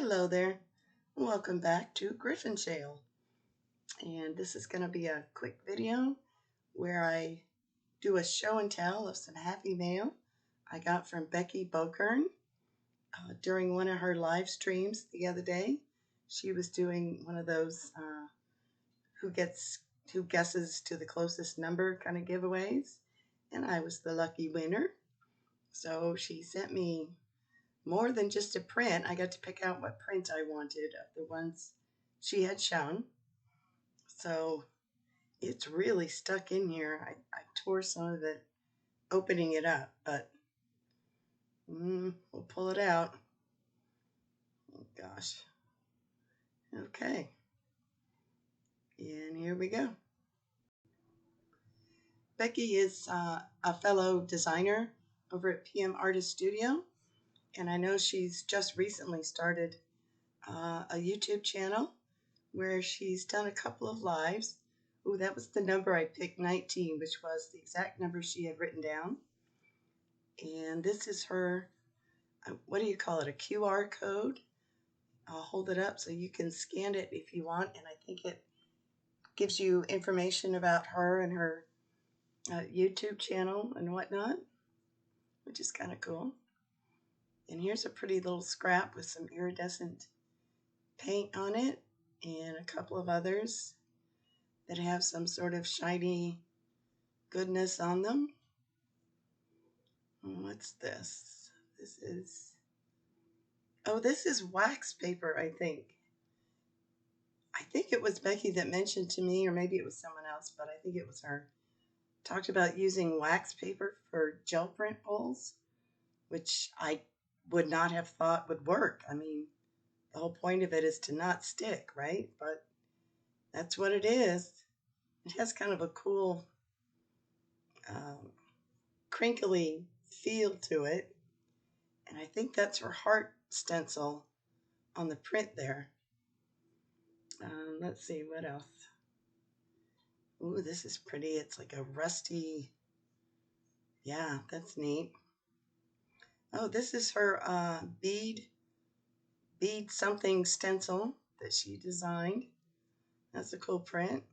Hello there. Welcome back to Gryphonshale. And this is going to be a quick video where I do a show and tell of some happy mail I got from Becky Bokern during one of her live streams the other day. She was doing one of those who guesses to the closest number kind of giveaways, and I was the lucky winner. So she sent me more than just a print. I got to pick out what print I wanted of the ones she had shown. So it's really stuck in here. I tore some of it opening it up, but we'll pull it out. Oh gosh. Okay. And here we go. Becky is a fellow designer over at PM Artist Studio, and I know she's just recently started a YouTube channel where she's done a couple of lives. Ooh, that was the number I picked, 19, which was the exact number she had written down. And this is her, what do you call it, a QR code? I'll hold it up so you can scan it if you want, and I think it gives you information about her and her YouTube channel and whatnot, which is kind of cool. And here's a pretty little scrap with some iridescent paint on it and a couple of others that have some sort of shiny goodness on them. What's this? This is wax paper, I think. I think it was Becky that mentioned to me, or maybe it was someone else, but I think it was her. Talked about using wax paper for gel print bowls, which I would not have thought would work. I mean, the whole point of it is to not stick, right? But that's what it is. It has kind of a cool, crinkly feel to it. And I think that's her heart stencil on the print there. Let's see, what else? Ooh, this is pretty. It's like a rusty, yeah, that's neat. Oh, this is her bead something stencil that she designed. That's a cool print.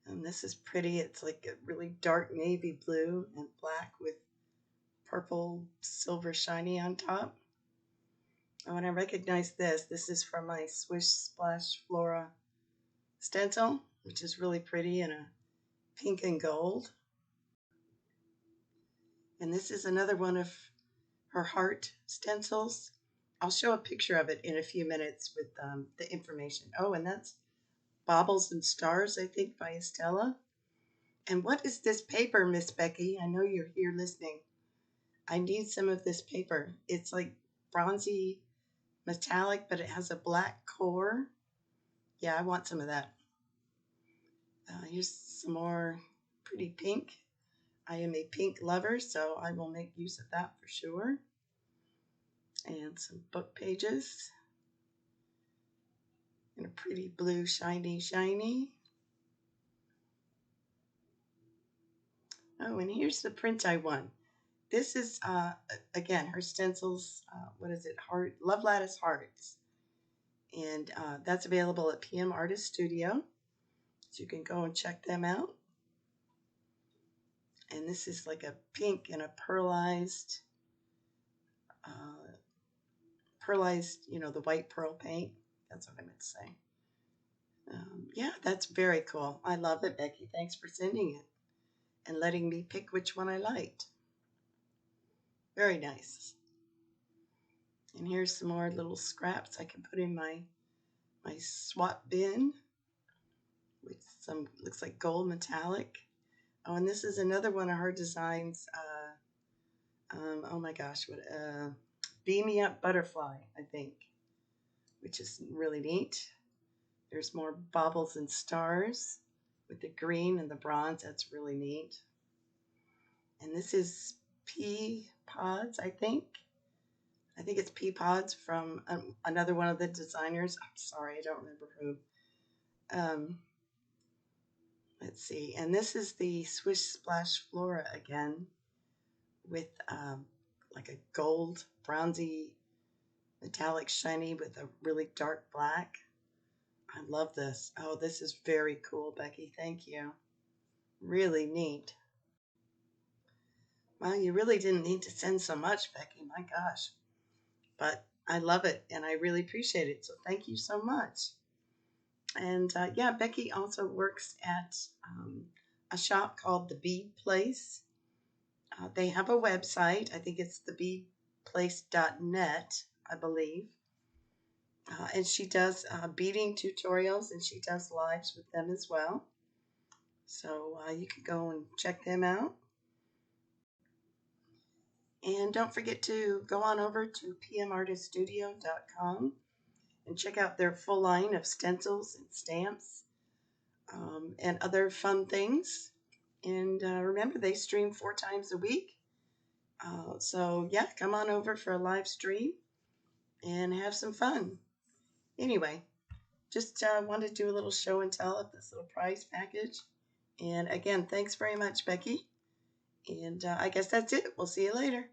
And this is pretty. It's like a really dark navy blue and black with purple silver shiny on top. Oh, and I recognize this. This is from my Swish Splash Flora stencil, which is really pretty in a pink and gold. And this is another one of her heart stencils. I'll show a picture of it in a few minutes with the information. Oh, and that's Baubles and Stars, I think, by Estella. And what is this paper, Miss Becky? I know you're here listening. I need some of this paper. It's like bronzy metallic, but it has a black core. Yeah, I want some of that. Here's some more pretty pink. I am a pink lover, so I will make use of that for sure. And some book pages. And a pretty blue, shiny. Oh, and here's the print I won. This is, again, her stencils, what is it, Love Lattice Hearts. And that's available at PM Artist Studio. So you can go and check them out. And this is like a pink and a pearlized, the white pearl paint. That's what I meant to say. Yeah, that's very cool. I love it, Becky. Thanks for sending it and letting me pick which one I liked. Very nice. And here's some more little scraps I can put in my swap bin with some, looks like gold metallic. Oh, and this is another one of her designs. Oh my gosh, Beam Me Up Butterfly, I think, which is really neat. There's more Baubles and Stars with the green and the bronze. That's really neat. And this is Pea Pods, I think. I think it's Pea Pods from another one of the designers. I'm sorry, I don't remember who. Let's see. And this is the Swish Splash Flora again with like a gold, bronzy metallic shiny with a really dark black. I love this. Oh, this is very cool, Becky. Thank you. Really neat. Well, you really didn't need to send so much, Becky. My gosh. But I love it and I really appreciate it. So thank you so much. And yeah, Becky also works at a shop called the Bead Place. They have a website. I think it's thebeadplace.net, I believe. And she does beading tutorials and she does lives with them as well. So you can go and check them out. And don't forget to go on over to pmartiststudio.com and check out their full line of stencils and stamps and other fun things. And remember, they stream 4 times a week. So, yeah, come on over for a live stream and have some fun. Anyway, just wanted to do a little show and tell of this little prize package. And again, thanks very much, Becky. And I guess that's it. We'll see you later.